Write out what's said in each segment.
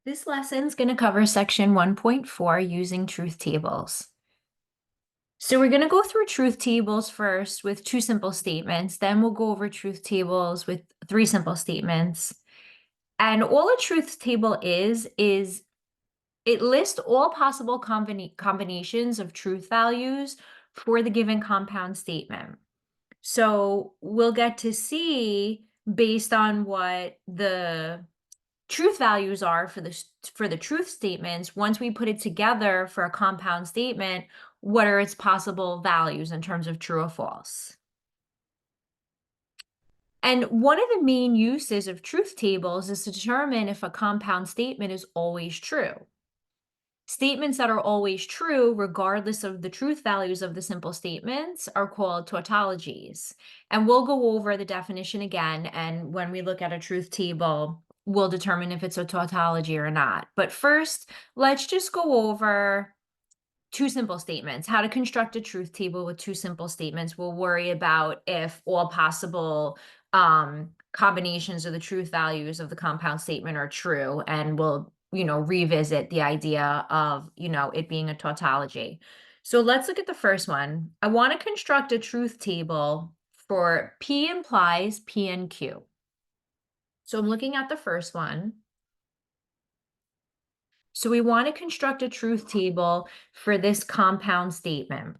This lesson is going to cover section 1.4 using truth tables. So we're going to go through truth tables first with two simple statements. Then we'll go over truth tables with three simple statements. And all a truth table is it lists all possible combinations of truth values for the given compound statement. So we'll get to see, based on what the truth values are for the truth statements, once we put it together for a compound statement, what are its possible values in terms of true or false. And one of the main uses of truth tables is to determine if a compound statement is always true. Statements that are always true, regardless of the truth values of the simple statements, are called tautologies. And we'll go over the definition again. And when we look at a truth table, we'll determine if it's a tautology or not. But first, let's just go over two simple statements, how to construct a truth table with two simple statements. We'll worry about if all possible combinations of the truth values of the compound statement are true, and we'll revisit the idea of it being a tautology. So let's look at the first one. I want to construct a truth table for P implies P and Q. So I'm looking at the first one. So we want to construct a truth table for this compound statement.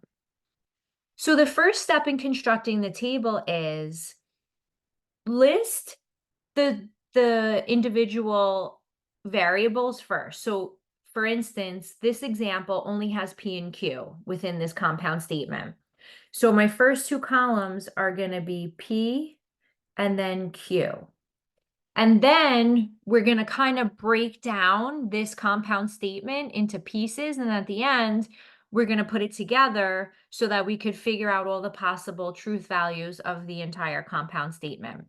So the first step in constructing the table is list the individual variables first. So for instance, this example only has P and Q within this compound statement. So my first two columns are going to be P and then Q. And then we're going to kind of break down this compound statement into pieces. And at the end, we're going to put it together so that we could figure out all the possible truth values of the entire compound statement.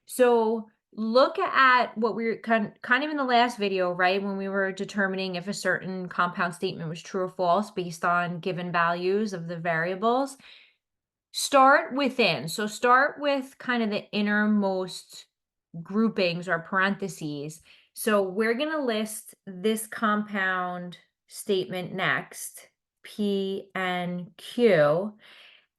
So look at what we were kind of in the last video, right? When we were determining if a certain compound statement was true or false based on given values of the variables. Start within. So start with kind of the innermost groupings or parentheses. So we're going to list this compound statement next, P and Q.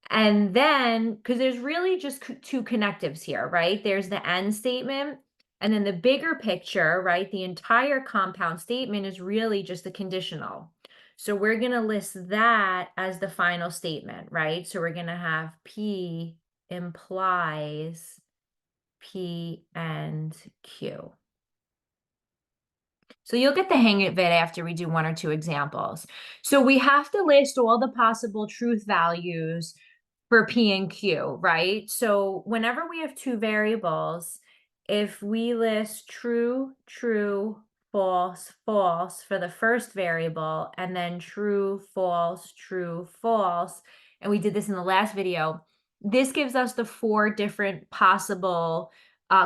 And then, because there's really just two connectives here, right? There's the end statement, and then the bigger picture, right? The entire compound statement is really just the conditional. So we're going to list that as the final statement, right? So we're going to have P implies P and Q. So you'll get the hang of it after we do one or two examples. So we have to list all the possible truth values for P and Q, right? So whenever we have two variables, if we list true, true, false, false for the first variable, and then true, false, and we did this in the last video, this gives us the four different possible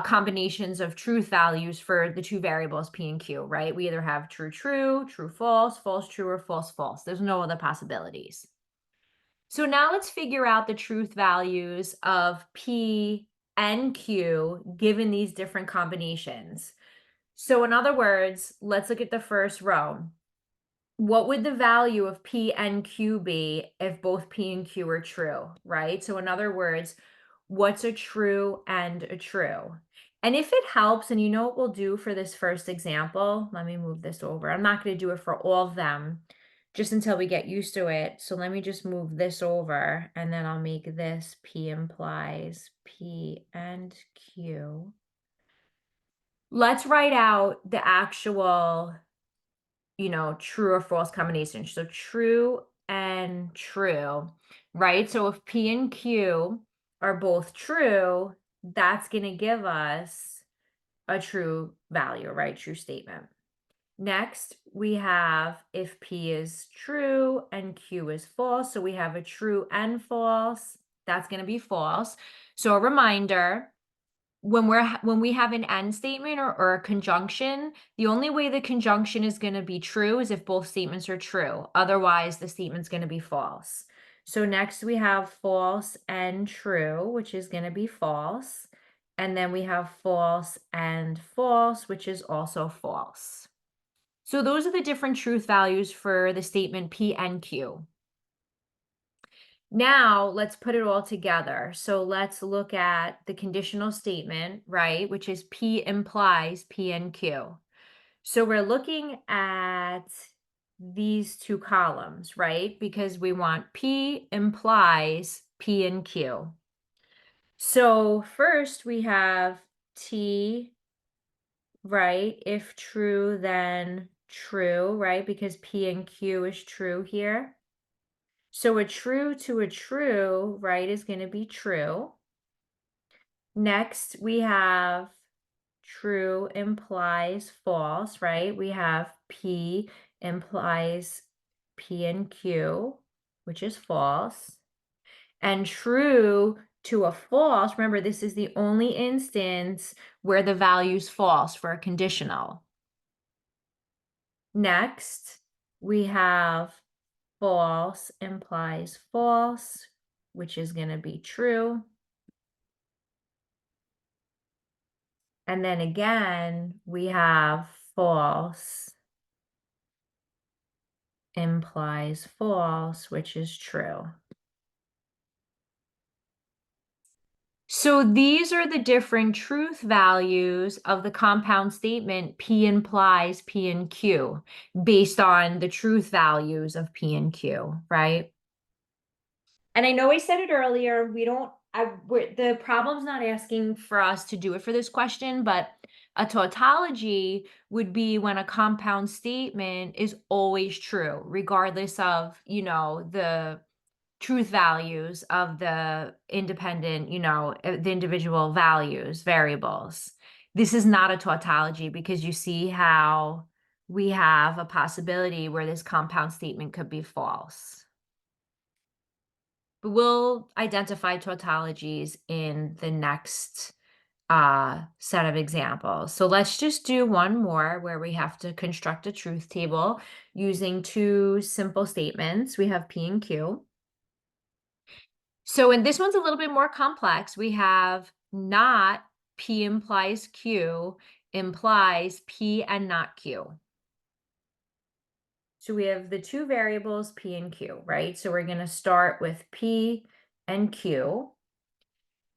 combinations of truth values for the two variables P and Q, right? We either have true, true, true, false, false, true, or false, false. There's no other possibilities. So now let's figure out the truth values of P and Q given these different combinations. So in other words, let's look at the first row. What would the value of P and Q be if both P and Q are true, right? So in other words, what's a true and a true? And if it helps, and you know what we'll do for this first example, let me move this over. I'm not going to do it for all of them just until we get used to it. So let me just move this over, and then I'll make this P implies P and Q. Let's write out the actual true or false combination. So true and true, right? So if P and Q are both true, that's going to give us a true value, right? True statement. Next, we have if P is true and Q is false. So we have a true and false. That's going to be false. So a reminder, when we have an and statement or a conjunction, the only way the conjunction is going to be true is if both statements are true. Otherwise, the statement's going to be false. So next we have false and true, which is going to be false. And then we have false and false, which is also false. So those are the different truth values for the statement P and Q. Now let's put it all together. So let's look at the conditional statement, right? Which is P implies P and Q. So we're looking at these two columns, right? Because we want P implies P and Q. So first we have T, right? If true, then true, right? Because P and Q is true here. So a true to a true, right, is going to be true. Next, we have true implies false, right? We have P implies P and Q, which is false. And true to a false, remember, this is the only instance where the value's false for a conditional. Next, we have false implies false, which is going to be true. And then again, we have false implies false, which is true. So these are the different truth values of the compound statement P implies P and Q based on the truth values of P and Q, right? And I know I said it earlier, the problem's not asking for us to do it for this question, but a tautology would be when a compound statement is always true, regardless of, the truth values of the independent, the individual values, variables. This is not a tautology because you see how we have a possibility where this compound statement could be false. But we'll identify tautologies in the next set of examples. So let's just do one more where we have to construct a truth table using two simple statements. We have P and Q. So in this one's a little bit more complex. We have not P implies Q implies P and not Q. So we have the two variables P and Q, right? So we're going to start with P and Q.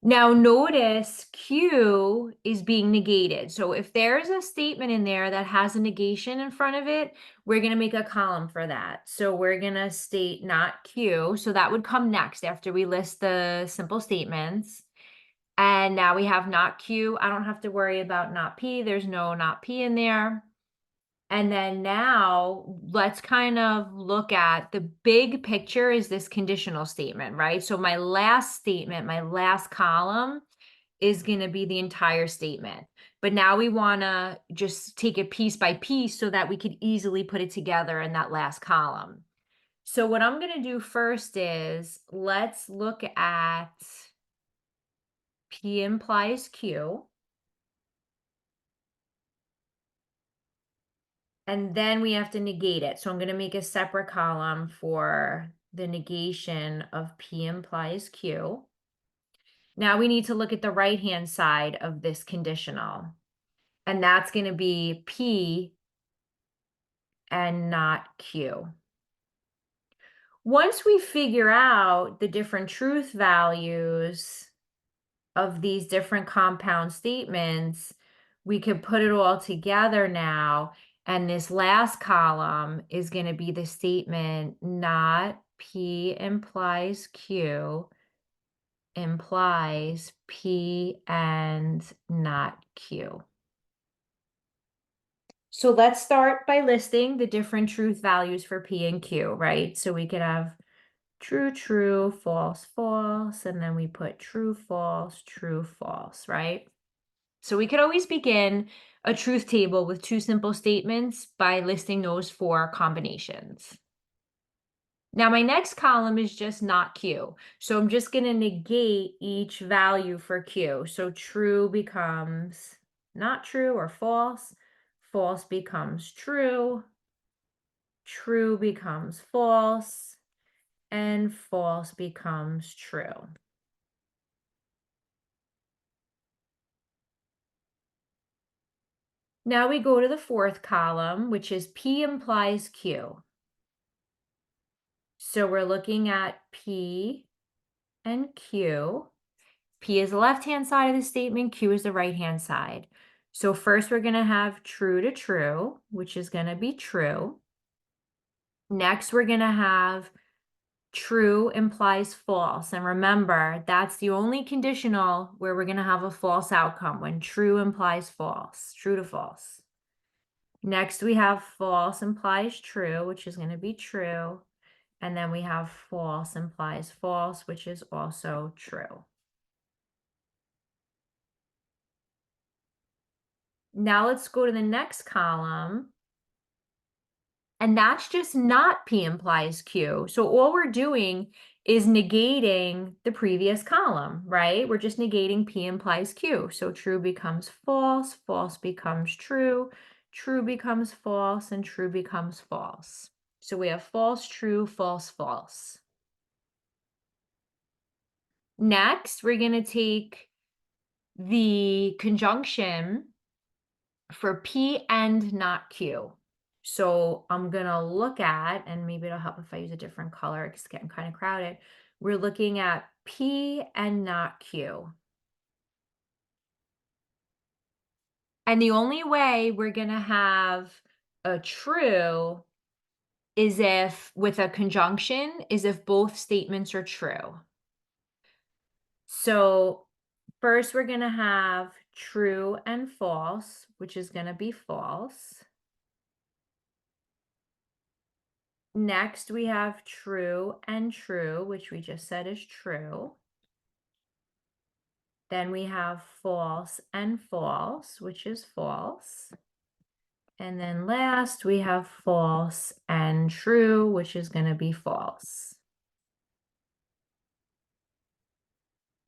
Now notice Q is being negated. So if there's a statement in there that has a negation in front of it, we're going to make a column for that. So we're going to state not Q. So that would come next after we list the simple statements. And now we have not Q. I don't have to worry about not P. There's no not P in there. And then now let's kind of look at the big picture is this conditional statement, right? So my last statement, my last column is going to be the entire statement. But now we want to just take it piece by piece so that we could easily put it together in that last column. So what I'm going to do first is let's look at P implies Q. And then we have to negate it. So I'm going to make a separate column for the negation of P implies Q. Now we need to look at the right-hand side of this conditional. And that's going to be P and not Q. Once we figure out the different truth values of these different compound statements, we could put it all together now. And this last column is going to be the statement not P implies Q implies P and not Q. So let's start by listing the different truth values for P and Q, right? So we could have true, true, false, false, and then we put true, false, right? So we could always begin a truth table with two simple statements by listing those four combinations. Now my next column is just not Q. So I'm just going to negate each value for Q. So true becomes not true or false. False becomes true. True becomes false. And false becomes true. Now we go to the fourth column, which is P implies Q. So we're looking at P and Q. P is the left-hand side of the statement, Q is the right-hand side. So first we're going to have true to true, which is going to be true. Next, we're going to have true implies false. And remember, that's the only conditional where we're going to have a false outcome, when true implies false, true to false. Next, we have false implies true, which is going to be true. And then we have false implies false, which is also true. Now let's go to the next column. And that's just not P implies Q. So all we're doing is negating the previous column, right? We're just negating P implies Q. So true becomes false, false becomes true, true becomes false, and true becomes false. So we have false, true, false, false. Next, we're going to take the conjunction for P and not Q. So I'm going to look at, and maybe it'll help if I use a different color, it's getting kind of crowded. We're looking at P and not Q. And the only way we're going to have a true is if, with a conjunction, is if both statements are true. So first we're going to have true and false, which is going to be false. Next, we have true and true, which we just said is true. Then we have false and false, which is false. And then last, we have false and true, which is going to be false.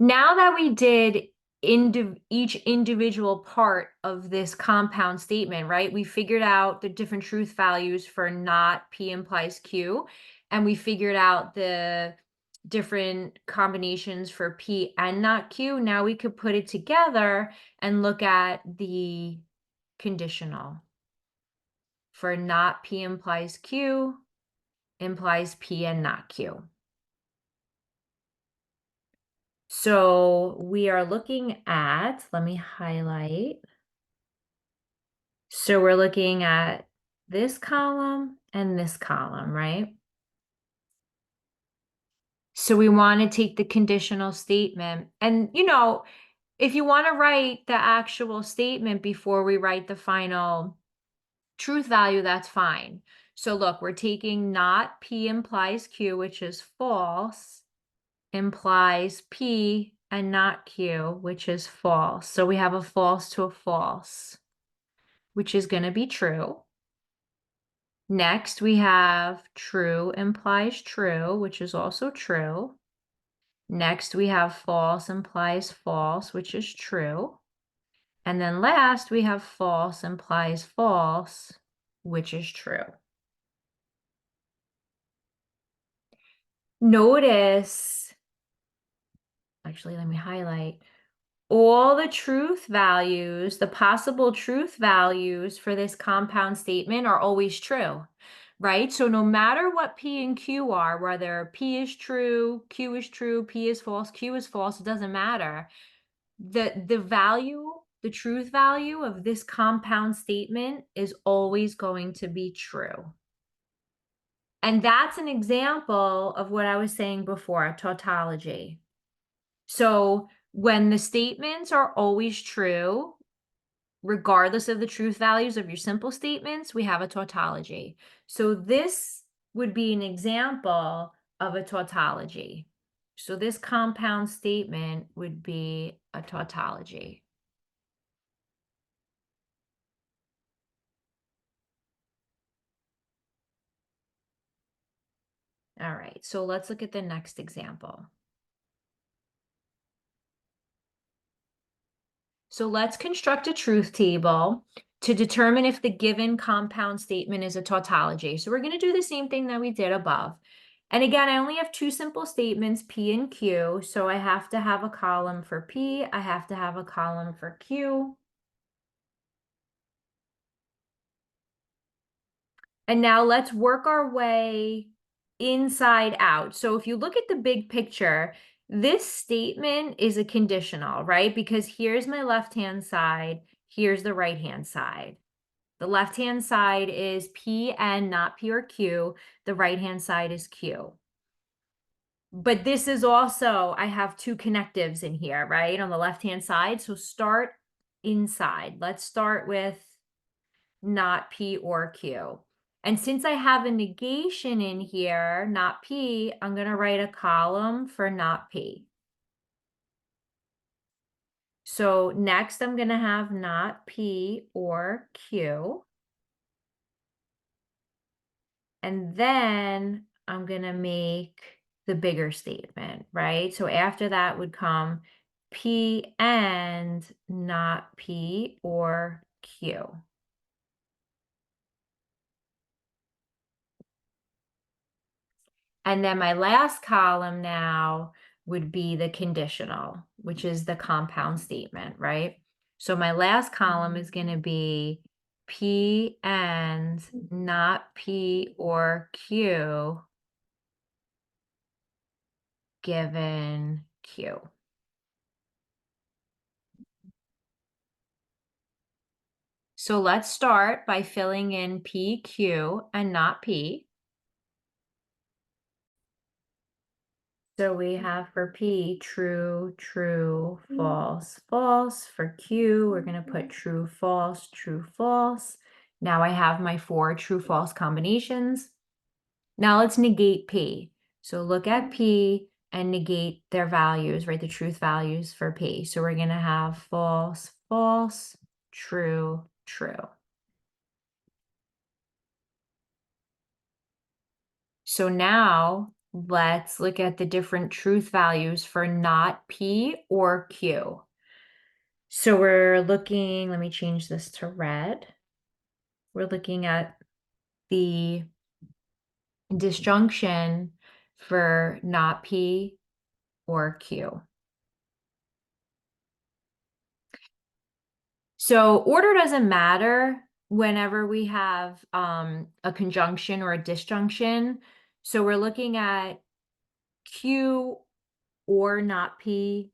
Now that we did each individual part of this compound statement, right? We figured out the different truth values for not P implies Q, and we figured out the different combinations for P and not Q. Now we could put it together and look at the conditional. For not P implies Q, implies P and not Q. So we are looking at, let me highlight. So we're looking at this column and this column, right? So we want to take the conditional statement, and if you want to write the actual statement before we write the final truth value, that's fine. So look, we're taking not P implies Q, which is false, implies P and not Q, which is false. So we have a false to a false, which is going to be true. Next, we have true implies true, which is also true. Next, we have false implies false, which is true. And then last, we have false implies false, which is true. Notice, actually, let me highlight. All the truth values, the possible truth values for this compound statement are always true, right? So no matter what P and Q are, whether P is true, Q is true, P is false, Q is false, it doesn't matter. The value, the truth value of this compound statement is always going to be true. And that's an example of what I was saying before, a tautology. So when the statements are always true, regardless of the truth values of your simple statements, we have a tautology. So this would be an example of a tautology. So this compound statement would be a tautology. All right, so let's look at the next example. So let's construct a truth table to determine if the given compound statement is a tautology. So we're going to do the same thing that we did above. And again, I only have two simple statements, P and Q. So I have to have a column for P. I have to have a column for Q. And now let's work our way inside out. So if you look at the big picture, this statement is a conditional, right? Because here's my left-hand side, here's the right-hand side. The left-hand side is P and not P or Q. The right-hand side is Q. But this is also, I have two connectives in here, right? On the left-hand side. So start inside. Let's start with not P or Q. And since I have a negation in here, not P, I'm going to write a column for not P. So next I'm going to have not P or Q. And then I'm going to make the bigger statement, right? So after that would come P and not P or Q. And then my last column now would be the conditional, which is the compound statement, right? So my last column is going to be P and not P or Q given Q. So let's start by filling in P, Q, and not P. So we have for P, true, true, false, false. For Q, we're going to put true, false, true, false. Now I have my 4 true, false combinations. Now let's negate P. So look at P and negate their values, right? The truth values for P. So we're going to have false, false, true, true. So now let's look at the different truth values for not P or Q. So we're looking, let me change this to red. We're looking at the disjunction for not P or Q. So order doesn't matter whenever we have a conjunction or a disjunction. So we're looking at Q or not P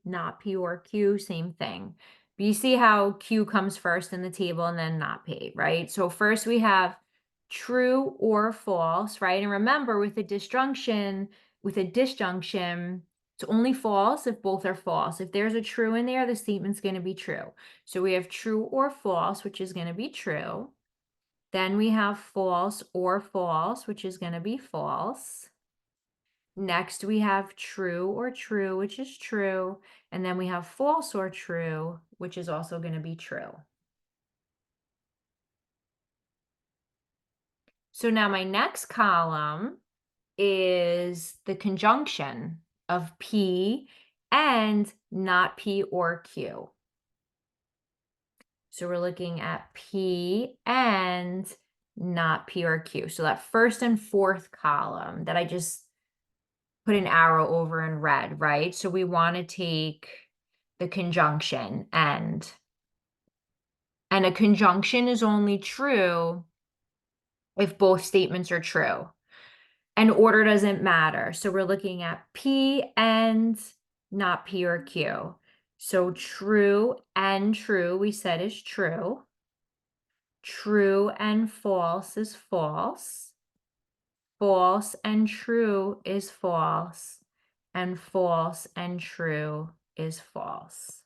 or Q, same thing. But you see how Q comes first in the table and then not P, right? So first we have true or false, right? And remember with a disjunction, it's only false if both are false. If there's a true in there, the statement's going to be true. So we have true or false, which is going to be true. Then we have false or false, which is going to be false. Next, we have true or true, which is true. And then we have false or true, which is also going to be true. So now my next column is the conjunction of P and not P or Q. So we're looking at P and not P or Q. So that first and fourth column that I just put an arrow over in red, right? So we want to take the conjunction and a conjunction is only true if both statements are true. And order doesn't matter. So we're looking at P and not P or Q. So true and true, we said is true. True and false is false. False and true is false. And false and true is false.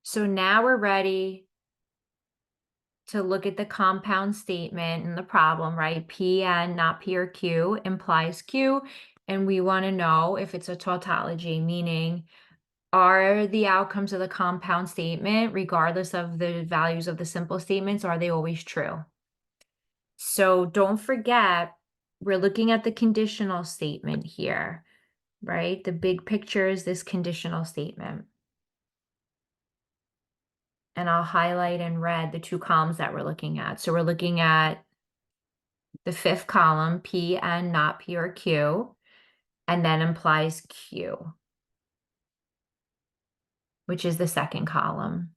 So now we're ready to look at the compound statement and the problem, right? P and not P or Q implies Q. And we want to know if it's a tautology, meaning are the outcomes of the compound statement, regardless of the values of the simple statements, are they always true? So don't forget, we're looking at the conditional statement here, right? The big picture is this conditional statement. And I'll highlight in red the 2 columns that we're looking at. So we're looking at the 5th column, P and not P or Q, and then implies Q. which is the second column.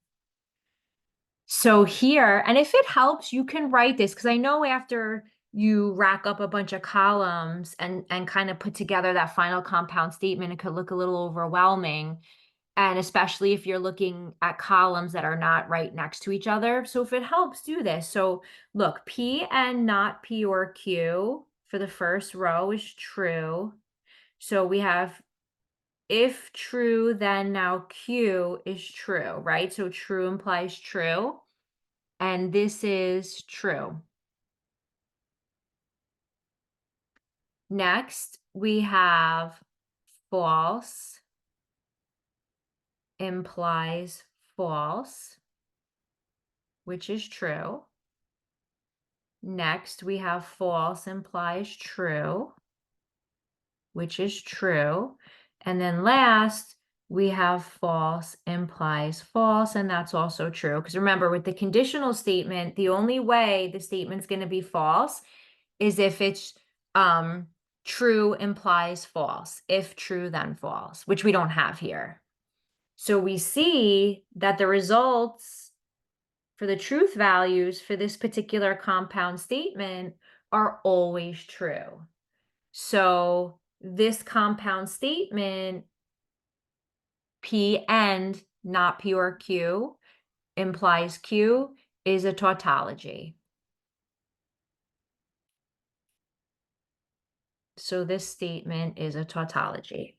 So here, and if it helps, you can write this, because I know after you rack up a bunch of columns and kind of put together that final compound statement, it could look a little overwhelming. And especially if you're looking at columns that are not right next to each other. So if it helps, do this. So look, P and not P or Q for the first row is true. So we have if true, then now Q is true, right? So true implies true. And this is true. Next, we have false implies false, which is true. Next, we have false implies true, which is true. And then last, we have false implies false, and that's also true. Because remember, with the conditional statement, the only way the statement's going to be false is if it's true implies false. If true, then false, which we don't have here. So we see that the results for the truth values for this particular compound statement are always true. So this compound statement, P and not P or Q, implies Q, is a tautology. So this statement is a tautology.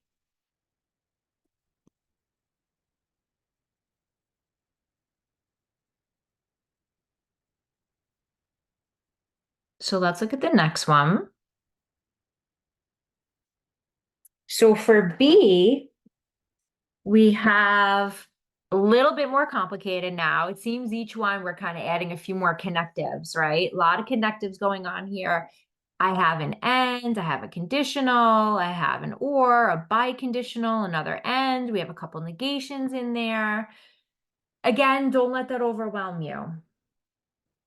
So let's look at the next one. So for B, we have a little bit more complicated now. It seems each one we're kind of adding a few more connectives, right? A lot of connectives going on here. I have an and, I have a conditional, I have an or, a biconditional, another and. We have a couple negations in there. Again, don't let that overwhelm you.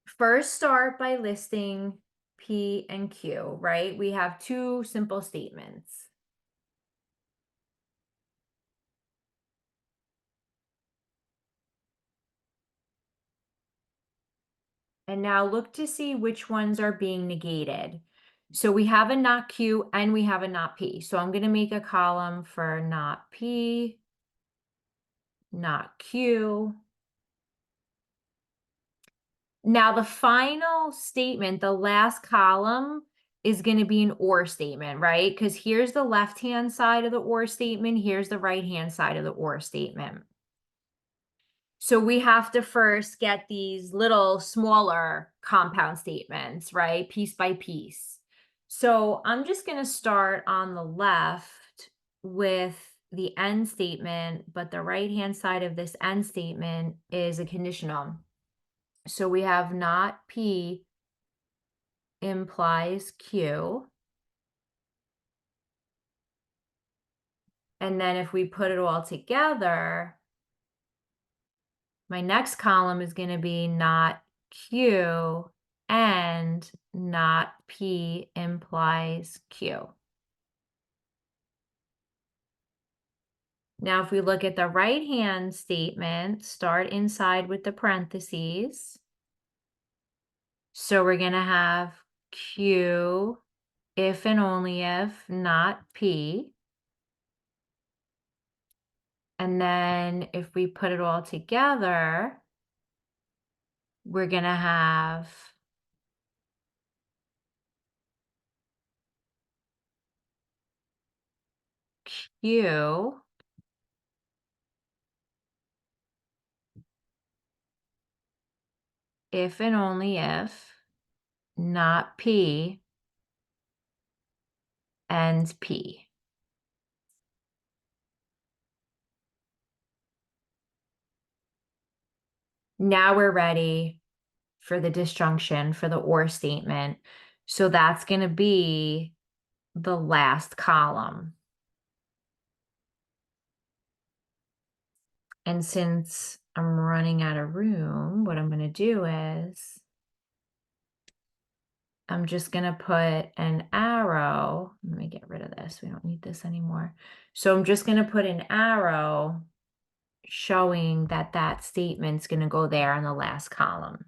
First, start by listing P and Q, right? We have two simple statements. And now look to see which ones are being negated. So we have a not Q and we have a not P. So I'm going to make a column for not P, not Q. Now the final statement, the last column, is going to be an or statement, right? Because here's the left-hand side of the or statement. Here's the right-hand side of the or statement. So we have to first get these little smaller compound statements, right? Piece by piece. So I'm just going to start on the left with the end statement, but the right-hand side of this end statement is a conditional. So we have not P implies Q. And then if we put it all together, my next column is going to be not Q and not P implies Q. Now, if we look at the right-hand statement, start inside with the parentheses. So we're going to have Q if and only if, not P. And then if we put it all together, we're going to have Q if and only if, not P, and P. Now we're ready for the disjunction for the or statement. So that's going to be the last column. And since I'm running out of room, what I'm going to do is I'm just going to put an arrow. Let me get rid of this. We don't need this anymore. So I'm just going to put an arrow showing that that statement's going to go there in the last column.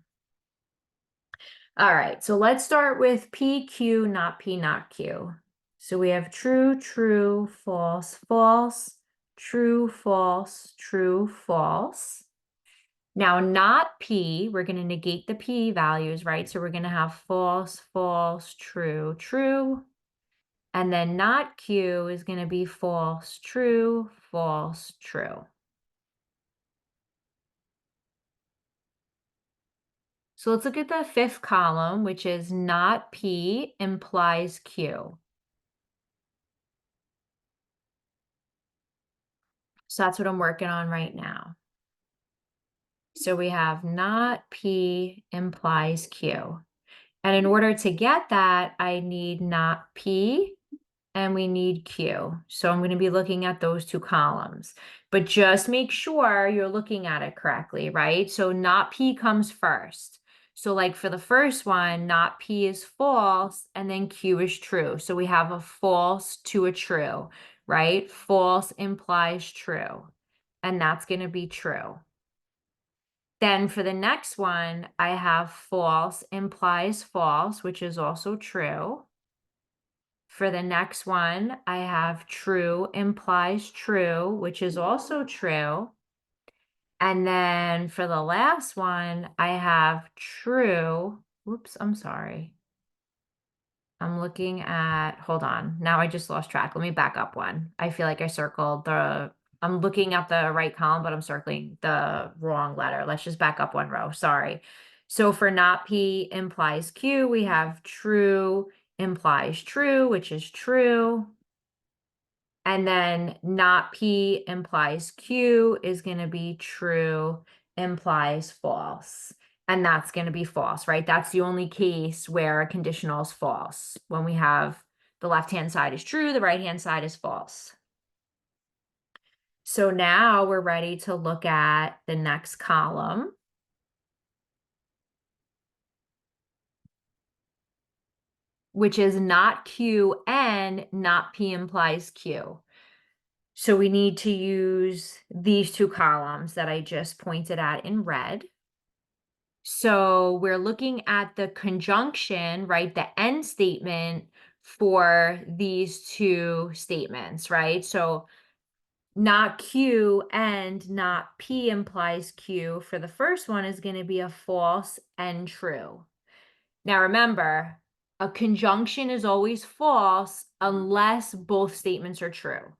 All right, so let's start with PQ, not P, not Q. So we have true, true, false, false, true, false, true, false. Now, not P, we're going to negate the P values, right? So we're going to have false, false, true, true. And then not Q is going to be false, true, false, true. So let's look at the fifth column, which is not P implies Q. So that's what I'm working on right now. So we have not P implies Q. And in order to get that, I need not P and we need Q. So I'm going to be looking at those two columns. But just make sure you're looking at it correctly, right? So not P comes first. So like for the first one, not P is false and then Q is true. So we have a false to a true, right? False implies true. And that's going to be true. Then for the next one, I have false implies false, which is also true. For the next one, I have true implies true, which is also true. And then for the last one, I have true. Whoops, I'm sorry. I'm looking at, hold on. Now I just lost track. Let me back up one. I feel like I circled I'm looking at the right column, but I'm circling the wrong letter. Let's just back up one row. Sorry. So for not P implies Q, we have true implies true, which is true. And then not P implies Q is going to be true implies false. And that's going to be false, right? That's the only case where a conditional is false. When we have the left-hand side is true, the right-hand side is false. So now we're ready to look at the next column, which is not Q and not P implies Q. So we need to use these two columns that I just pointed at in red. So we're looking at the conjunction, right? The end statement for these two statements, right? So not Q and not P implies Q for the first one is going to be a false and true. Now remember, a conjunction is always false unless both statements are true.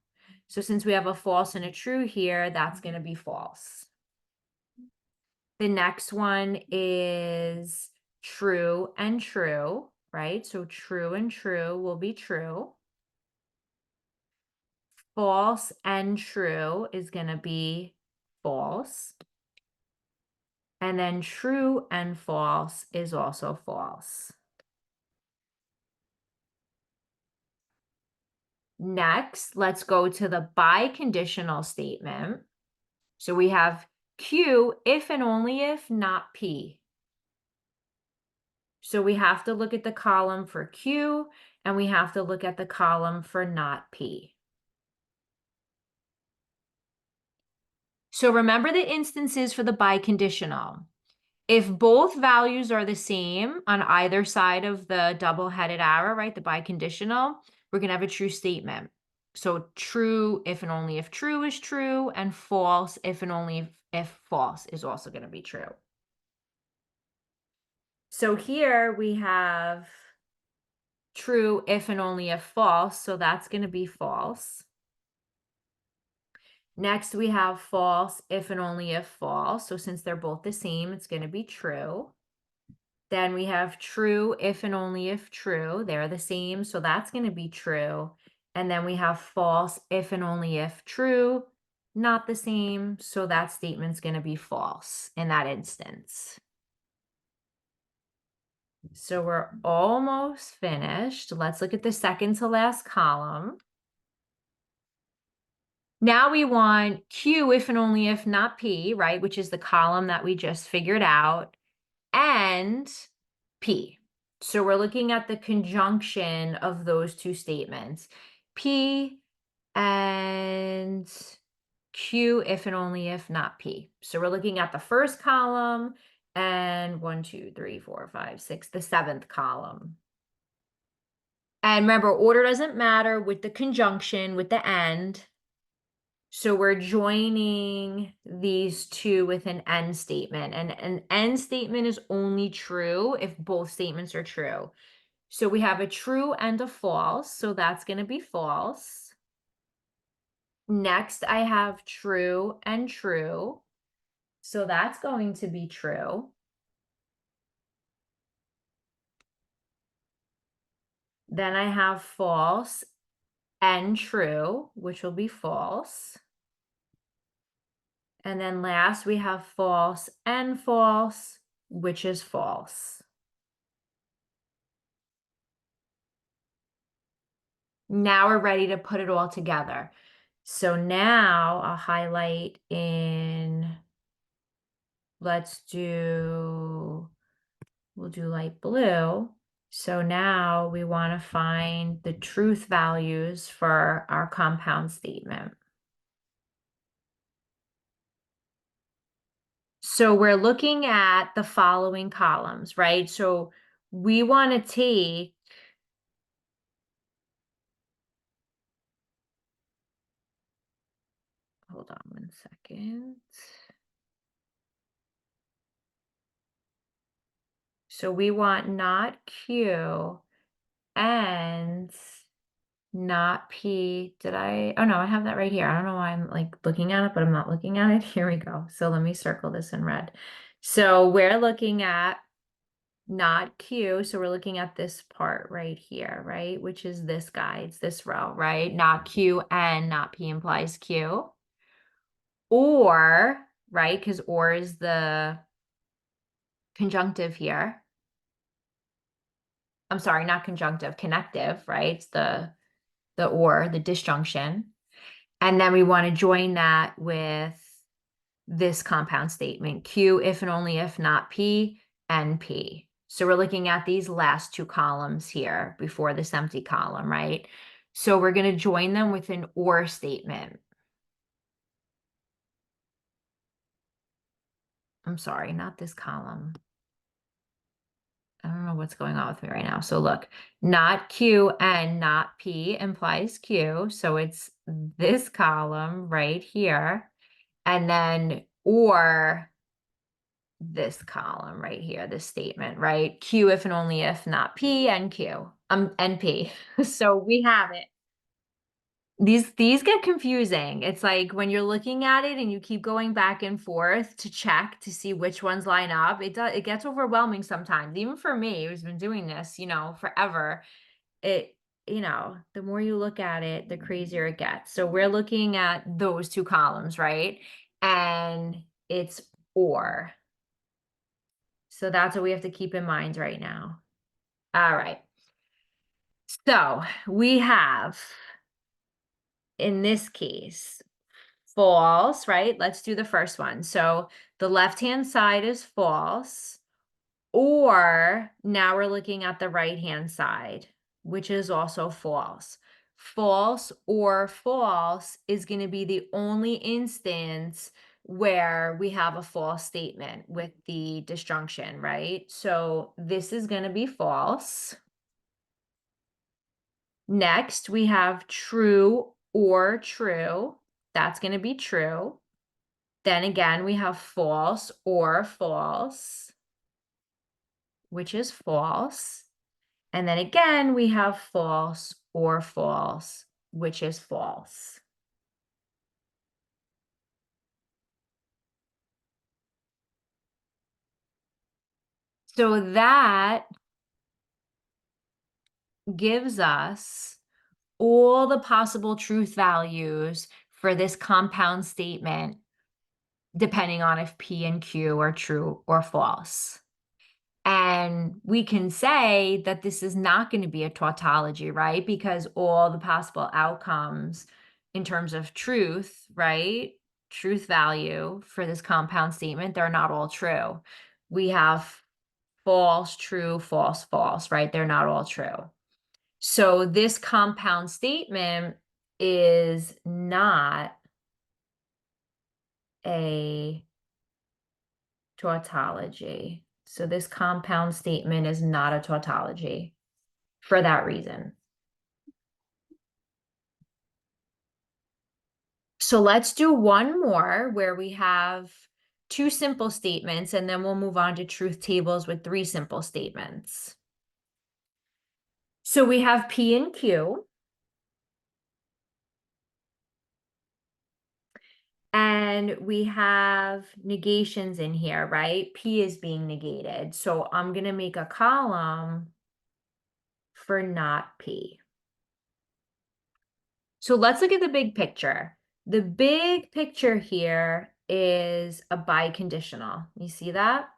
So since we have a false and a true here, that's going to be false. The next one is true and true, right? So true and true will be true. False and true is going to be false. And then true and false is also false. Next, let's go to the biconditional statement. So we have Q if and only if, not P. So we have to look at the column for Q and we have to look at the column for not P. So remember the instances for the biconditional. If both values are the same on either side of the double-headed arrow, right, the biconditional, we're going to have a true statement. So true if and only if true is true, and false if and only if false is also going to be true. So here we have true if and only if false, so that's going to be false. Next, we have false if and only if false. So since they're both the same, it's going to be true. Then we have true if and only if true. They're the same, so that's going to be true. And then we have false if and only if true, not the same, so that statement's going to be false in that instance. So we're almost finished. Let's look at the second to last column. Now we want Q if and only if, not P, right, which is the column that we just figured out, and P. So we're looking at the conjunction of those two statements, P and Q if and only if not P. So we're looking at the first column and 1, 2, 3, 4, 5, 6, the seventh column. And remember, order doesn't matter with the conjunction, with the and. So we're joining these two with an and statement. And an and statement is only true if both statements are true. So we have a true and a false. So that's going to be false. Next, I have true and true. So that's going to be true. Then I have false and true, which will be false. And then last we have false and false, which is false. Now we're ready to put it all together. So now I'll highlight in, we'll do light blue. So now we want to find the truth values for our compound statement. So we're looking at the following columns, right? So we want to take, hold on 1 second. So we want not Q and not P. Oh no, I have that right here. I don't know why I'm like looking at it, but I'm not looking at it. Here we go. So let me circle this in red. So we're looking at not Q. So we're looking at this part right here, right? Which is this guy. It's this row, right? Not Q and not P implies Q. Or, right? Because or is the conjunctive here. I'm sorry, not conjunctive, connective, right? It's the or, the disjunction. And then we want to join that with this compound statement, Q if and only if not P and P. So we're looking at these last two columns here before this empty column, right? So we're going to join them with an or statement. I'm sorry, not this column. I don't know what's going on with me right now. So look, not Q and not P implies Q. So it's this column right here. And then or this column right here, this statement, right? Q if and only if not P and Q, and P. So we have it. These get confusing. It's like when you're looking at it and you keep going back and forth to check to see which ones line up, it gets overwhelming sometimes. Even for me, who's been doing this, forever, the more you look at it, the crazier it gets. So we're looking at those two columns, right? And it's or. So that's what we have to keep in mind right now. All right. So we have, in this case, false, right? Let's do the first one. So the left-hand side is false, or now we're looking at the right-hand side, which is also false. False or false is going to be the only instance where we have a false statement with the disjunction, right? So this is going to be false. Next, we have true or true. That's going to be true. Then again, we have false or false, which is false. And then again, we have false or false, which is false. So that gives us all the possible truth values for this compound statement, depending on if P and Q are true or false. And we can say that this is not going to be a tautology, right? Because all the possible outcomes in terms of truth, right? Truth value for this compound statement, they're not all true. We have false, true, false, false, right? They're not all true. So this compound statement is not a tautology. So this compound statement is not a tautology for that reason. So let's do one more where we have two simple statements, and then we'll move on to truth tables with three simple statements. So we have P and Q. And we have negations in here, right? P is being negated. So I'm going to make a column for not P. So let's look at the big picture. The big picture here is a biconditional. You see that?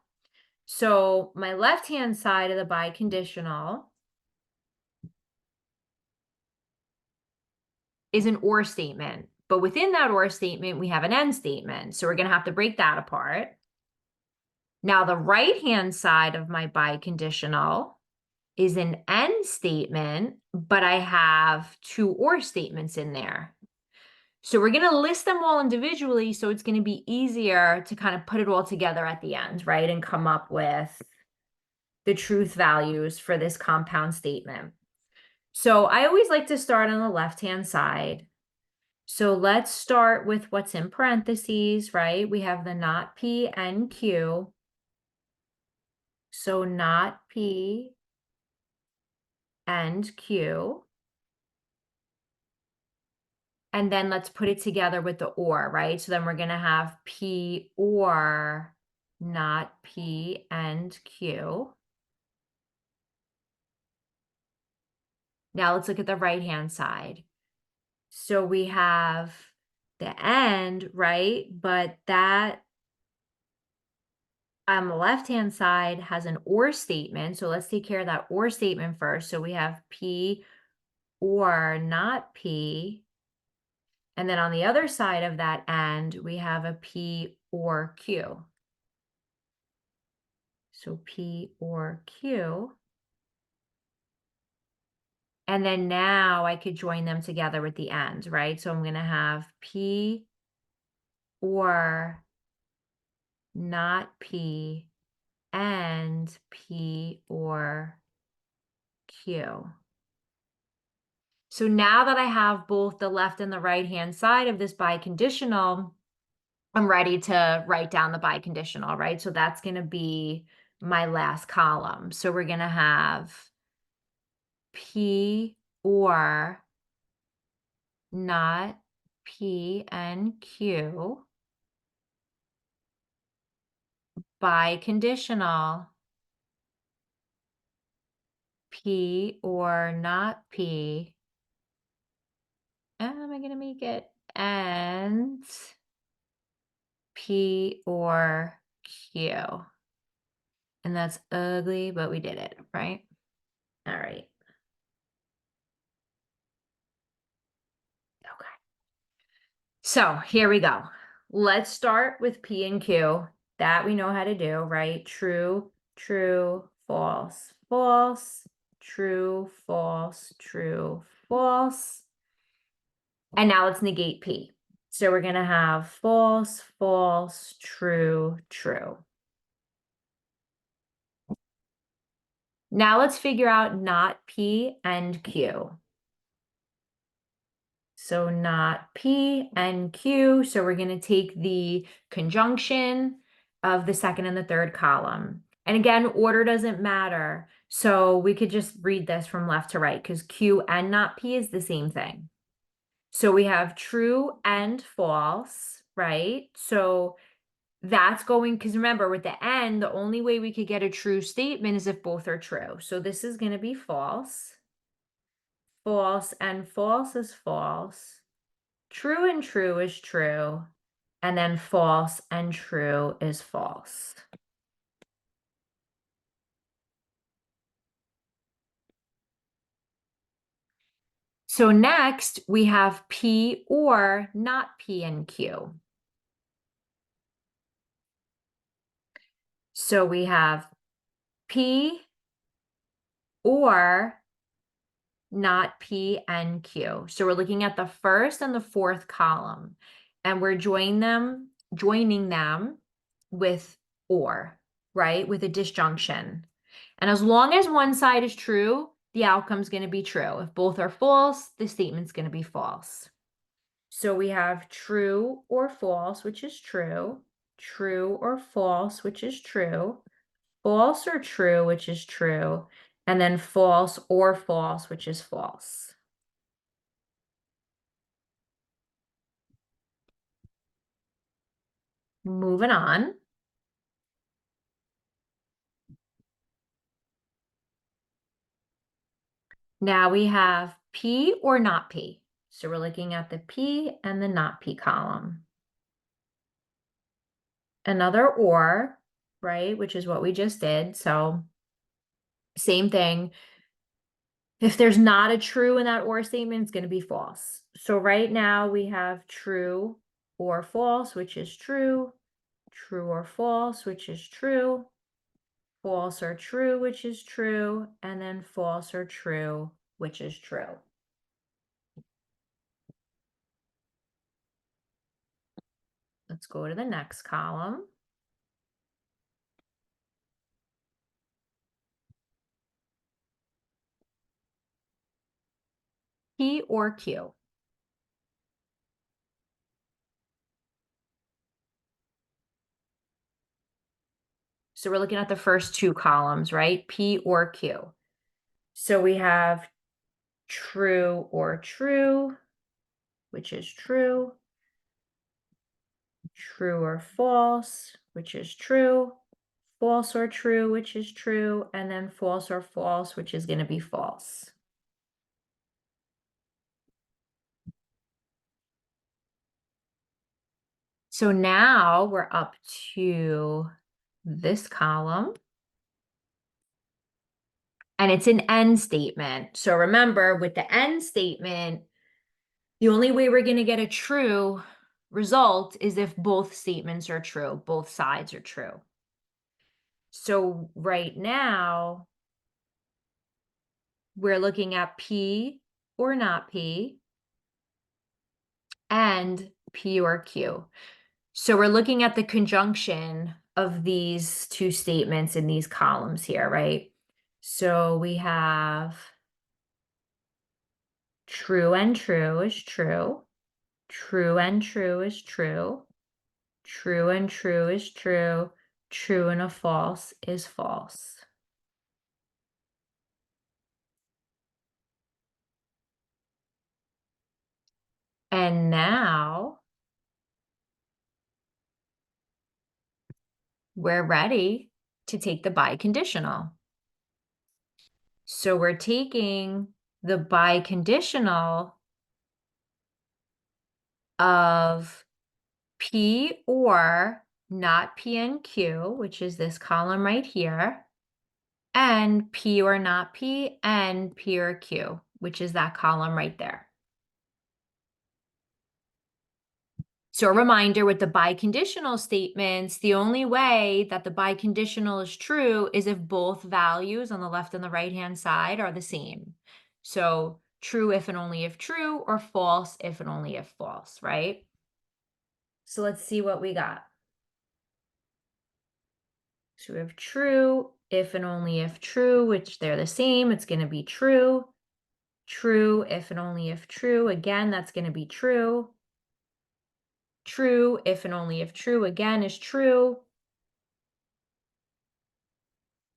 So my left-hand side of the biconditional is an or statement. But within that or statement, we have an and statement. So we're going to have to break that apart. Now, the right-hand side of my biconditional is an and statement, but I have two or statements in there. So we're going to list them all individually, so it's going to be easier to kind of put it all together at the end, right? And come up with the truth values for this compound statement. So I always like to start on the left-hand side. So let's start with what's in parentheses, right? We have the not P and Q. So not P and Q. And then let's put it together with the or, right? So then we're going to have P or not P and Q. Now let's look at the right-hand side. So we have the and, right? But that on the left-hand side has an or statement. So let's take care of that or statement first. So we have P or not P. And then on the other side of that and, we have a P or Q. So P or Q. And then now I could join them together with the and, right? So I'm going to have P or not P and P or Q. So now that I have both the left and the right-hand side of this biconditional, I'm ready to write down the biconditional, right? So that's going to be my last column. So we're going to have P or not P and Q biconditional P or not P. Am I going to make it? And P or Q. And that's ugly, but we did it, right? All right. Okay. So here we go. Let's start with P and Q. That we know how to do, right? True, true, false, false, true, false, true, false. And now let's negate P. So we're going to have false, false, true, true. Now let's figure out not P and Q. So not P and Q. So we're going to take the conjunction of the second and the third column. And again, order doesn't matter. So we could just read this from left to right because Q and not P is the same thing. So we have true and false, right? So that's going, because remember with the and, the only way we could get a true statement is if both are true. So this is going to be false. False and false is false. True and true is true. And then false and true is false. So next we have P or not P and Q. So we have P or not P and Q. So we're looking at the first and the fourth column, and we're joining them joining them with or, right? With a disjunction. And as long as one side is true, the outcome's going to be true. If both are false, the statement's going to be false. So we have true or false, which is true, true or false, which is true, false or true, which is true, and then false or false, which is false. Moving on. Now we have P or not P. So we're looking at the P and the not P column. Another or, right, which is what we just did. So same thing. If there's not a true in that or statement, it's going to be false. So right now we have true or false, which is true, true or false, which is true, false or true, which is true, and then false or true, which is true. Let's go to the next column. P or Q. So we're looking at the first two columns, right? P or Q. So we have true or true, which is true, true or false, which is true, false or true, which is true, and then false or false, which is going to be false. So now we're up to this column. And it's an end statement. So remember, with the end statement, the only way we're going to get a true result is if both statements are true, both sides are true. So right now, we're looking at P or not P and P or Q. So we're looking at the conjunction of these two statements in these columns here, right? So we have true and true is true. True and true is true. True and true is true. True and a false is false. And now we're ready to take the biconditional. So we're taking the biconditional of P or not P and Q, which is this column right here, and P or not P and P or Q, which is that column right there. So a reminder with the biconditional statements, the only way that the biconditional is true is if both values on the left and the right-hand side are the same. So true if and only if true, or false if and only if false, right? So let's see what we got. So we have true if and only if true, which they're the same. It's going to be true. True if and only if true. Again, that's going to be true. True if and only if true, again, is true.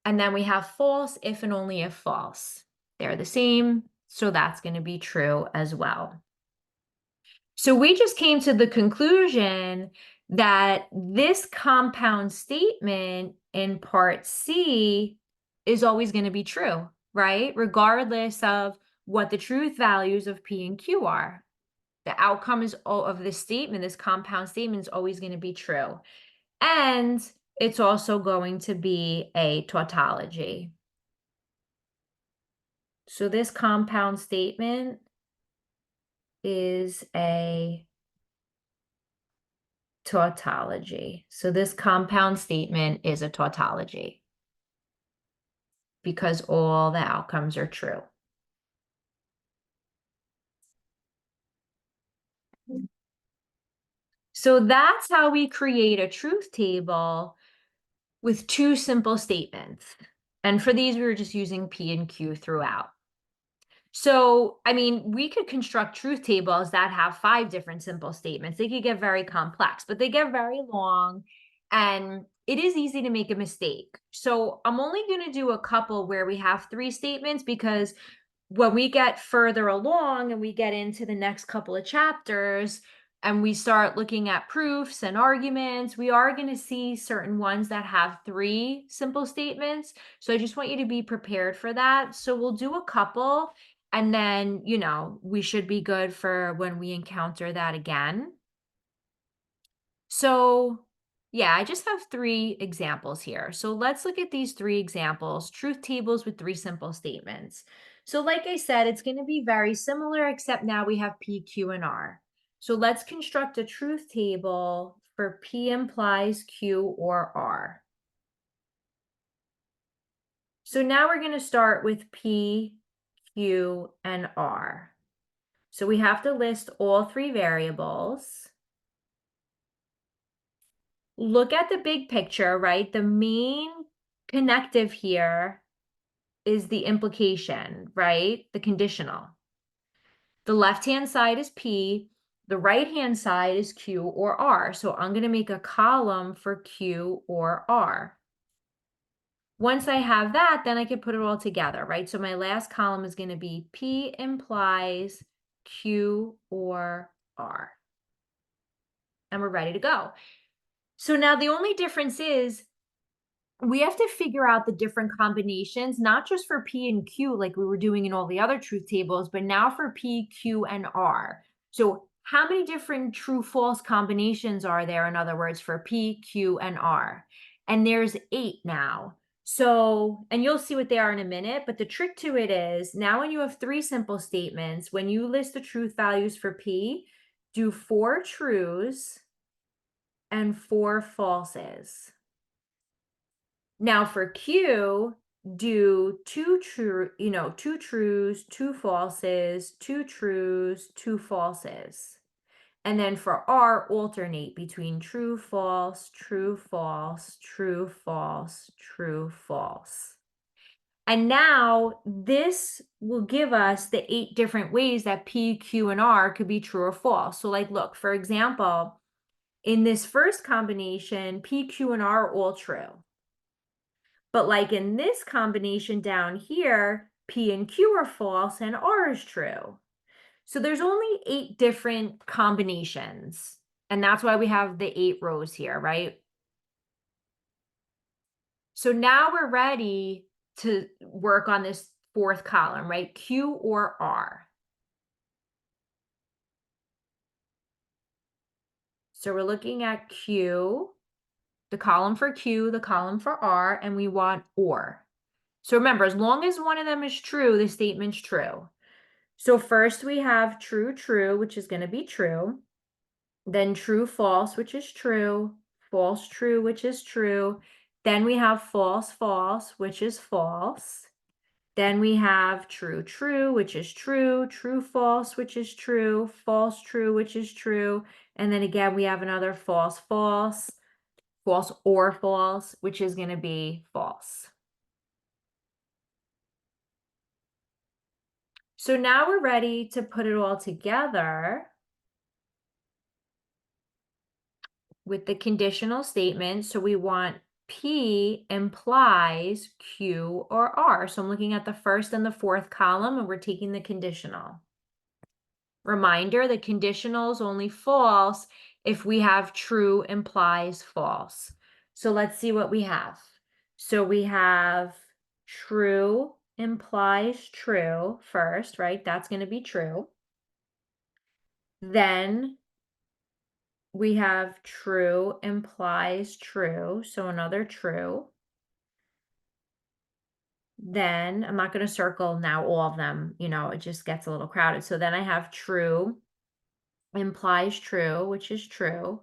And then we have false if and only if false. They're the same, so that's going to be true as well. So we just came to the conclusion that this compound statement in part C is always going to be true, right? Regardless of what the truth values of P and Q are. The outcome is of this statement, this compound statement, is always going to be true. And it's also going to be a tautology. So this compound statement is a tautology. So this compound statement is a tautology because all the outcomes are true. So that's how we create a truth table with two simple statements. And for these, we were just using P and Q throughout. So, I mean, we could construct truth tables that have 5 different simple statements. They could get very complex, but they get very long and it is easy to make a mistake. So, I'm only going to do a couple where we have 3 statements because when we get further along and we get into the next couple of chapters and we start looking at proofs and arguments, we are going to see certain ones that have 3 simple statements. So I just want you to be prepared for that. So we'll do a couple and then, we should be good for when we encounter that again. So, yeah, I just have 3 examples here. So let's look at these 3 examples, truth tables with 3 simple statements. So like I said, it's going to be very similar, except now we have P, Q, and R. So let's construct a truth table for P implies Q or R. So now we're going to start with P, Q, and R. So we have to list all 3 variables. Look at the big picture, right? The main connective here is the implication, right? The conditional. The left-hand side is P, the right-hand side is Q or R. So I'm going to make a column for Q or R. Once I have that, then I can put it all together, right? So my last column is going to be P implies Q or R. And we're ready to go. So now the only difference is we have to figure out the different combinations, not just for P and Q like we were doing in all the other truth tables, but now for P, Q, and R. So how many different true false combinations are there, in other words, for P, Q, and R? And there's 8 now. So, and you'll see what they are in a minute, but the trick to it is now when you have 3 simple statements, when you list the truth values for P, do 4 trues and 4 falses. Now for Q, do 2 trues, 2 falses, 2 trues, 2 falses. And then for R, alternate between true, false, true, false, true, false, true, false. And now this will give us the 8 different ways that P, Q, and R could be true or false. So like, look, for example, in this first combination, P, Q, and R are all true. But like in this combination down here, P and Q are false and R is true. So there's only 8 different combinations. And that's why we have the 8 rows here, right? So now we're ready to work on this 4th column, right? Q or R. So we're looking at Q, the column for Q, the column for R, and we want OR. So remember, as long as one of them is true, the statement's true. So first we have true, true, which is going to be true. Then true, false, which is true. False, true, which is true. Then we have false, false, which is false. Then we have true, true, which is true. True, false, which is true. False, true, which is true. And then again, we have another false, false, false or false, which is going to be false. So now we're ready to put it all together with the conditional statement. So we want P implies Q or R. So I'm looking at the first and the 4th column and we're taking the conditional. Reminder, the conditional is only false if we have true implies false. So let's see what we have. So we have true implies true first, right? That's going to be true. Then we have true implies true, so another true. Then I'm not going to circle now all of them, it just gets a little crowded. So then I have true implies true, which is true.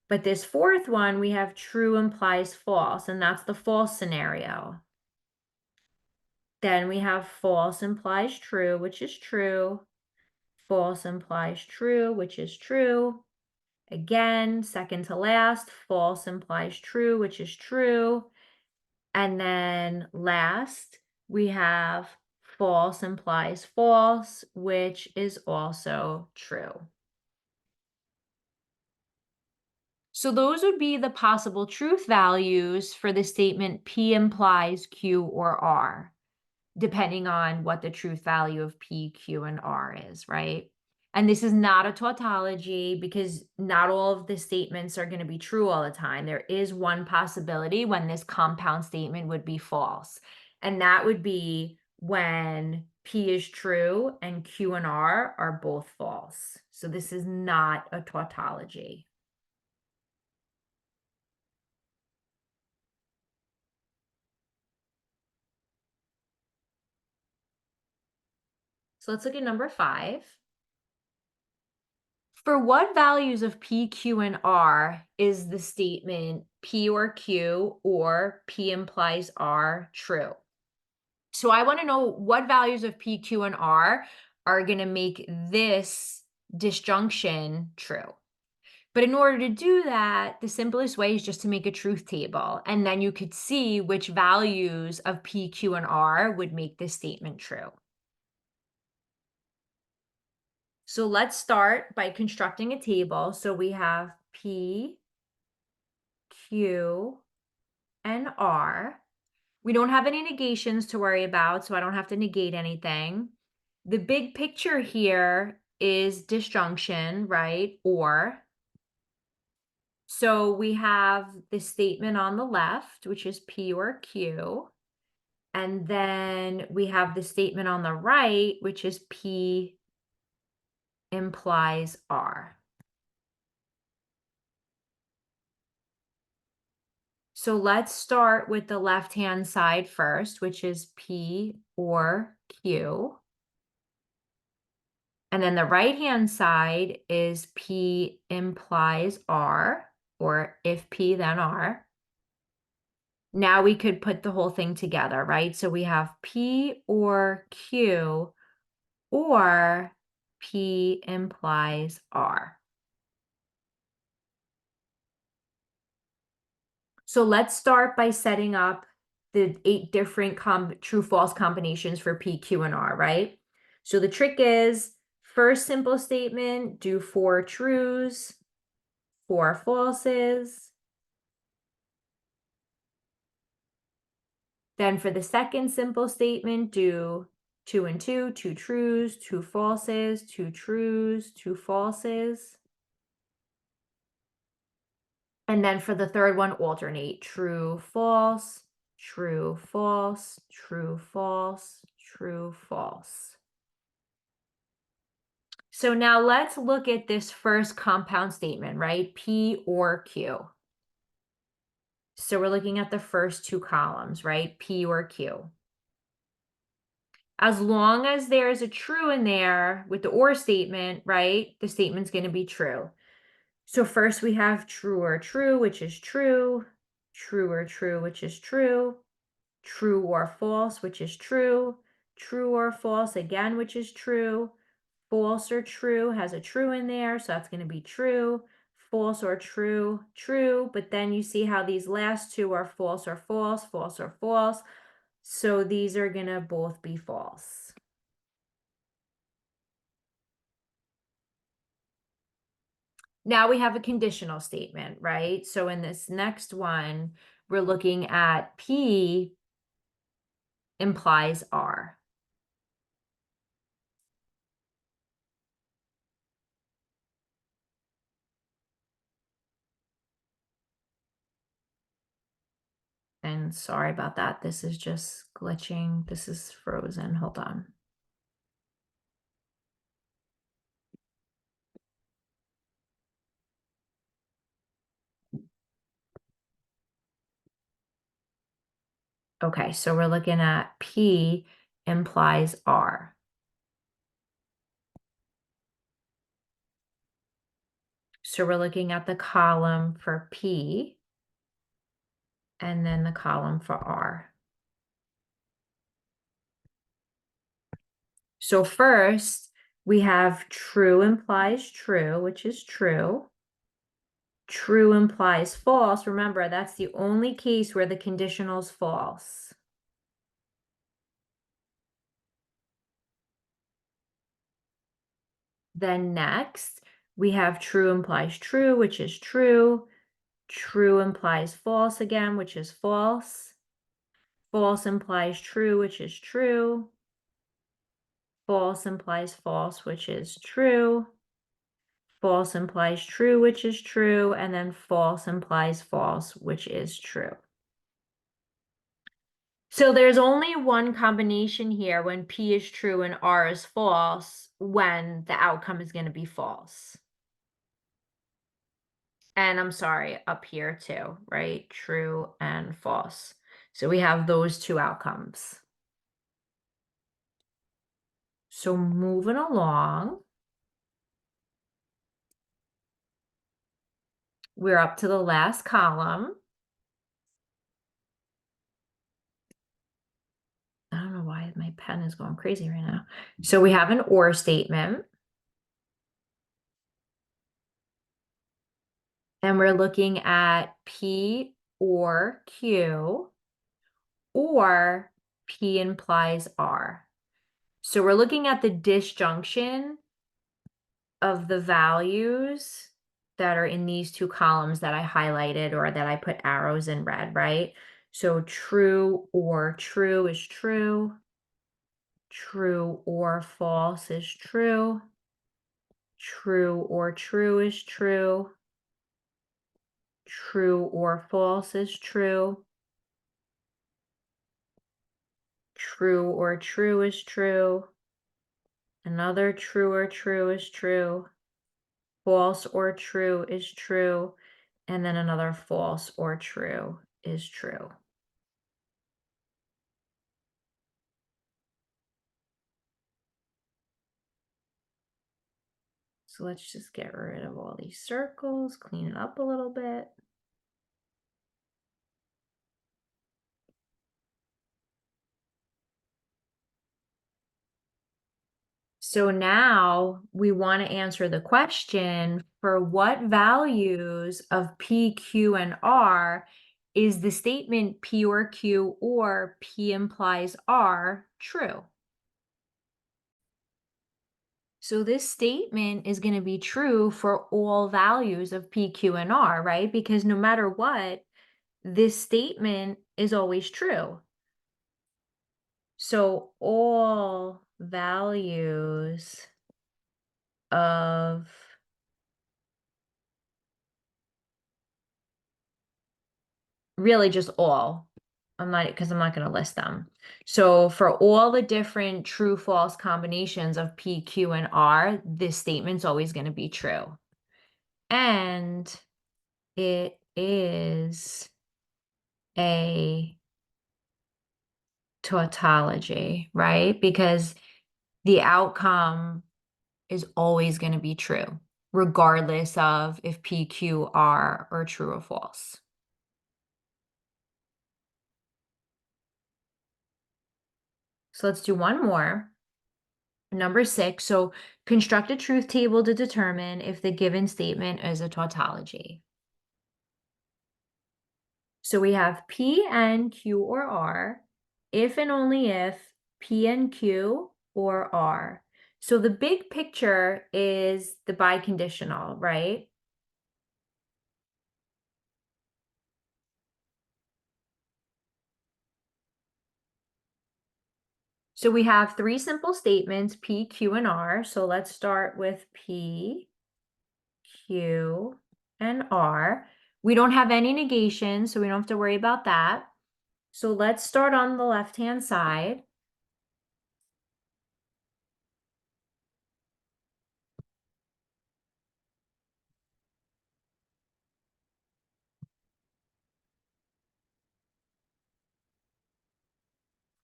But this 4th one, we have true implies false, and that's the false scenario. Then we have false implies true, which is true. False implies true, which is true. Again, second to last, false implies true, which is true. And then last, we have false implies false, which is also true. So those would be the possible truth values for the statement P implies Q or R, depending on what the truth value of P, Q, and R is, right? And this is not a tautology because not all of the statements are going to be true all the time. There is one possibility when this compound statement would be false, and that would be when P is true and Q and R are both false. So this is not a tautology. So let's look at number 5. For what values of P, Q, and R is the statement P or Q or P implies R true? So I want to know what values of P, Q, and R are going to make this disjunction true. But in order to do that, the simplest way is just to make a truth table. And then you could see which values of P, Q, and R would make this statement true. So let's start by constructing a table. So we have P, Q, and R. We don't have any negations to worry about, so I don't have to negate anything. The big picture here is disjunction, right? Or. So we have the statement on the left, which is P or Q. And then we have the statement on the right, which is P implies R. So let's start with the left-hand side first, which is P or Q. And then the right-hand side is P implies R, or if P, then R. Now we could put the whole thing together, right? So we have P or Q, or P implies R. So let's start by setting up the 8 different true-false combinations for P, Q, and R, right? So the trick is, first simple statement, do 4 trues, 4 falses. Then for the second simple statement, do 2 and 2, 2 trues, 2 falses, 2 trues, 2 falses. And then for the third one, alternate true, false, true, false, true, false, true, false. So now let's look at this first compound statement, right? P or Q. So we're looking at the first 2 columns, right? P or Q. As long as there's a true in there with the or statement, right? The statement's going to be true. So first we have true or true, which is true, true or true, which is true, true or false, which is true, true or false again, which is true, false or true has a true in there, so that's going to be true, false or true, true, but then you see how these last 2 are false or false, false or false, so these are going to both be false. Now we have a conditional statement, right? So in this next one, we're looking at P implies R. And sorry about that. This is just glitching. This is frozen. Hold on. Okay, so we're looking at P implies R. So we're looking at the column for P and then the column for R. So first, we have true implies true, which is true. True implies false. Remember, that's the only case where the conditional's false. Then next, we have true implies true, which is true. True implies false again, which is false. False implies true, which is true. False implies false, which is true. False implies true, which is true. And then false implies false, which is true. So there's only one combination here when P is true and R is false, when the outcome is going to be false. And I'm sorry, up here too, right? True and false. So we have those two outcomes. So moving along, we're up to the last column. I don't know why my pen is going crazy right now. So we have an or statement. And we're looking at P or Q, or P implies R. So we're looking at the disjunction of the values that are in these two columns that I highlighted or that I put arrows in red, right? So true or true is true. True or false is true. True or true is true. True or false is true. True or true is true. Another true or true is true. False or true is true. And then another false or true is true. So let's just get rid of all these circles, clean it up a little bit. So now we want to answer the question, for what values of P, Q, and R is the statement P or Q or P implies R true? So this statement is going to be true for all values of P, Q, and R, right? Because no matter what, this statement is always true. So all values of really just all. I'm not going to list them. So for all the different true false combinations of P, Q, and R, this statement's always going to be true. And it is a tautology, right? Because the outcome is always going to be true, regardless of if P, Q, R are true or false. So let's do one more. Number 6, so construct a truth table to determine if the given statement is a tautology. So we have P, N, Q, or R, if and only if P and Q or R. So the big picture is the biconditional, right? So we have 3 simple statements, P, Q, and R. So let's start with P, Q, and R. We don't have any negation, so we don't have to worry about that. So let's start on the left-hand side.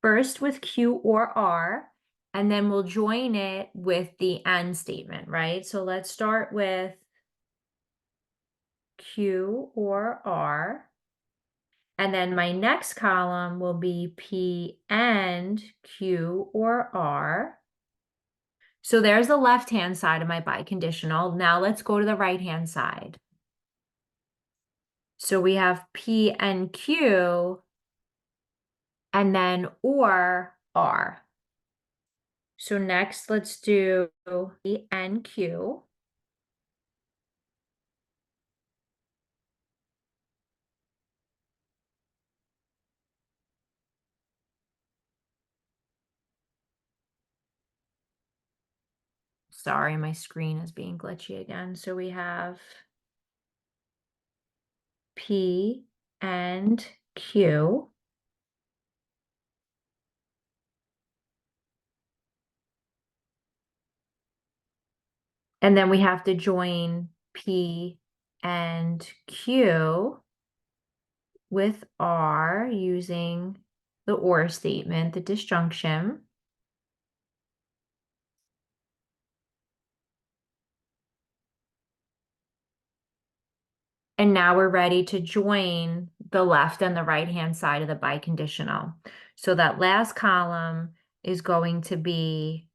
First with Q or R, and then we'll join it with the and statement, right? So let's start with Q or R. And then my next column will be P and Q or R. So there's the left-hand side of my biconditional. Now let's go to the right-hand side. So we have P and Q, and then or R. So next, let's do P and Q. Sorry, my screen is being glitchy again. So we have P and Q. And then we have to join P and Q with R using the or statement, the disjunction. And now we're ready to join the left and the right-hand side of the biconditional. So that last column is going to be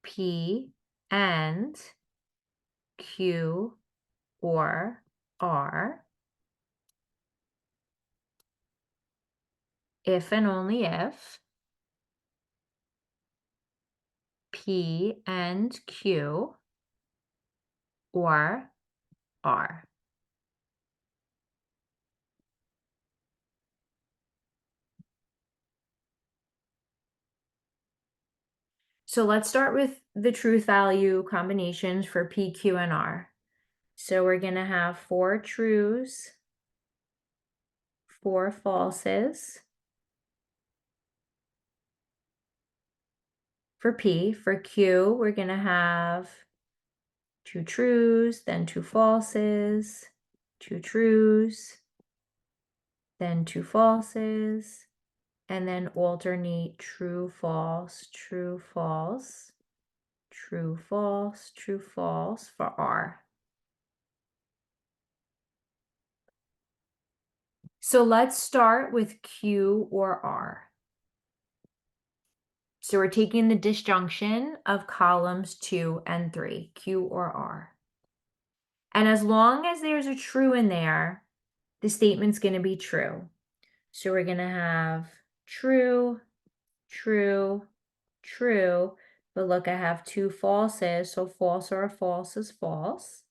P and Q or R if and only if P and Q or R. So let's start with the truth value combinations for P, Q, and R. So we're going to have 4 trues, 4 falses. For P, for Q, we're going to have 2 trues, then 2 falses, 2 trues, then 2 falses, and then alternate true, false, true, false, true, false, true, false for R. So let's start with Q or R. So we're taking the disjunction of columns 2 and 3, Q or R. And as long as there's a true in there, the statement's going to be true. So we're going to have true, true, true. But look, I have 2 falses, so false or a false is false.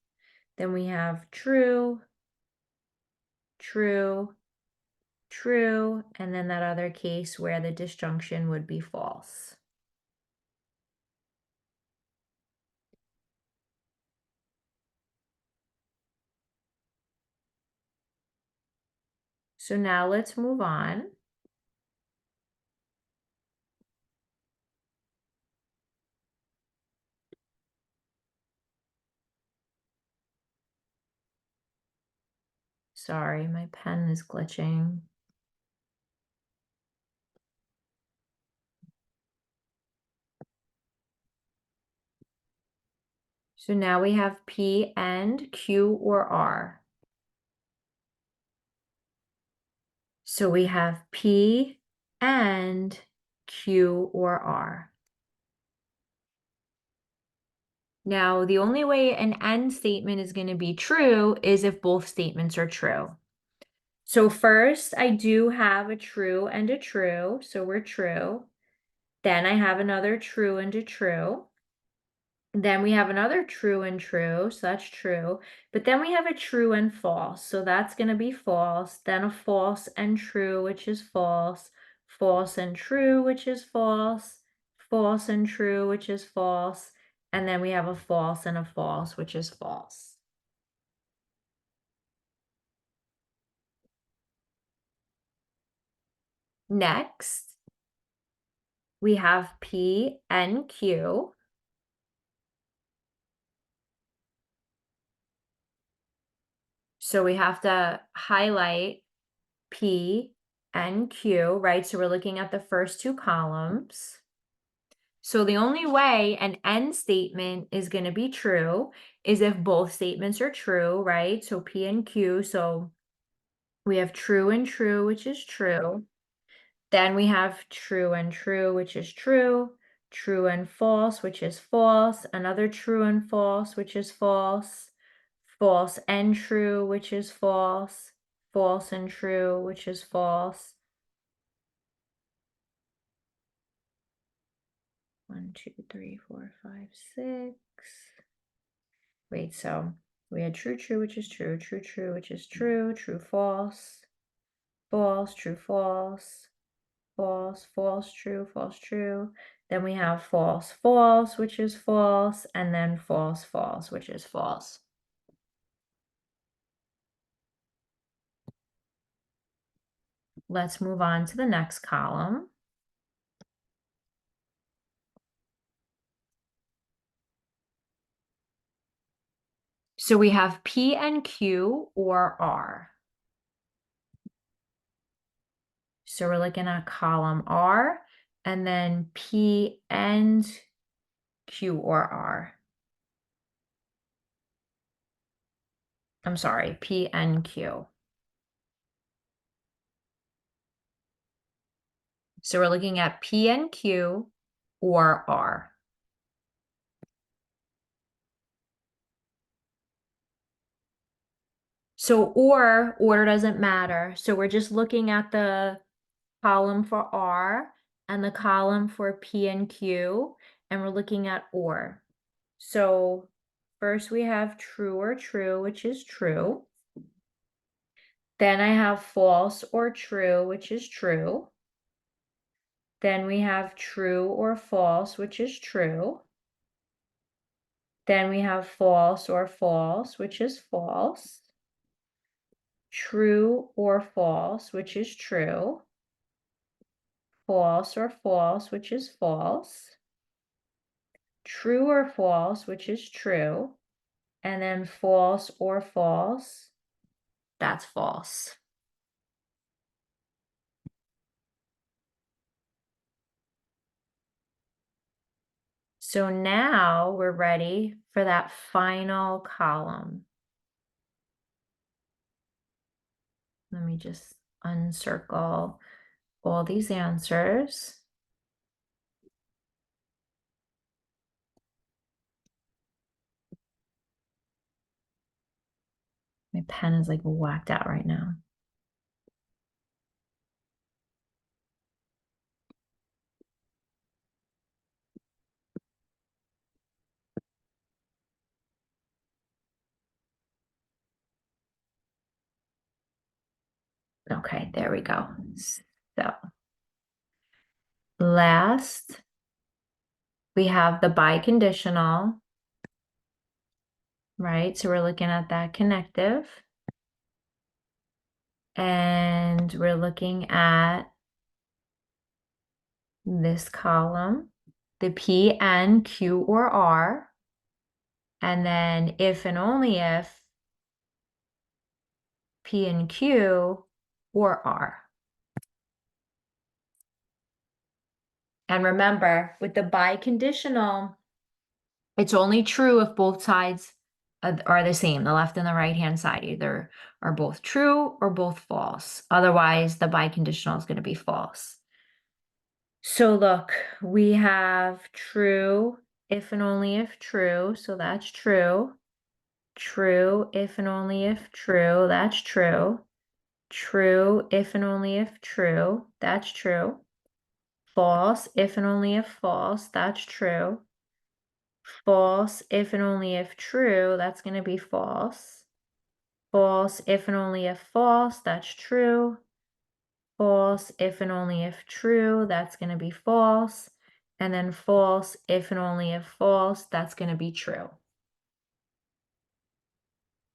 Then we have true, true, true, and then that other case where the disjunction would be false. So now let's move on. Sorry, my pen is glitching. So now we have P and Q or R. So we have P and Q or R. Now, the only way an AND statement is going to be true is if both statements are true. So first, I do have a true and a true, so we're true. Then I have another true and a true. Then we have another true and true, so that's true. But then we have a true and false, so that's going to be false. Then a false and true, which is false. False and true, which is false. False and true, which is false. And then we have a false and a false, which is false. Next, we have P and Q. So we have to highlight P and Q, right? So we're looking at the first 2 columns. So the only way an AND statement is going to be true is if both statements are true, right? So P and Q. So we have true and true, which is true. Then we have true and true, which is true. True and false, which is false. Another true and false, which is false. false and true, which is false, false and true, which is false. 1, 2, 3, 4, 5, 6. Wait, so we had true, true, which is true, true, true, which is true, true, false, false, true, false, false, false, true, false, true. Then we have false, false, which is false, and then false, false, which is false. Let's move on to the next column. So we have P and Q or R. So we're looking at column R and then P and Q or R. I'm sorry, P and Q. So we're looking at P and Q or R. So order doesn't matter. So we're just looking at the column for R and the column for P and Q, and we're looking at or. So first we have true or true, which is true. Then I have false or true, which is true. Then we have true or false, which is true. Then we have false or false, which is false. True or false, which is true. False or false, which is false. True or false, which is true. And then false or false, that's false. So now we're ready for that final column. Let me just uncircle all these answers. My pen is like whacked out right now. Okay, there we go. So last, we have the biconditional, right? So we're looking at that connective. And we're looking at this column, the P, N, Q, or R. And then if and only if P and Q or R. And remember, with the biconditional, it's only true if both sides are the same, the left and the right-hand side either are both true or both false. Otherwise, the biconditional is going to be false. So look, we have true if and only if true, so that's true. True if and only if true, that's true. True if and only if true, that's true. False if and only if false, that's true. False if and only if true, that's going to be false. False if and only if false, that's true. False if and only if true, that's going to be false. And then false if and only if false, that's going to be true.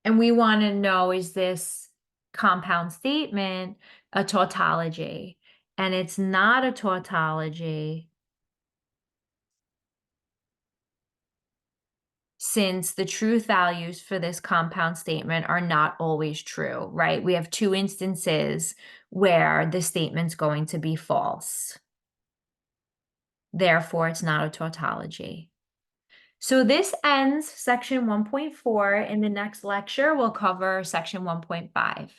And we want to know, is this compound statement a tautology? And it's not a tautology since the truth values for this compound statement are not always true, right? We have two instances where the statement's going to be false. Therefore, it's not a tautology. So this ends section 1.4. In the next lecture, we'll cover section 1.5.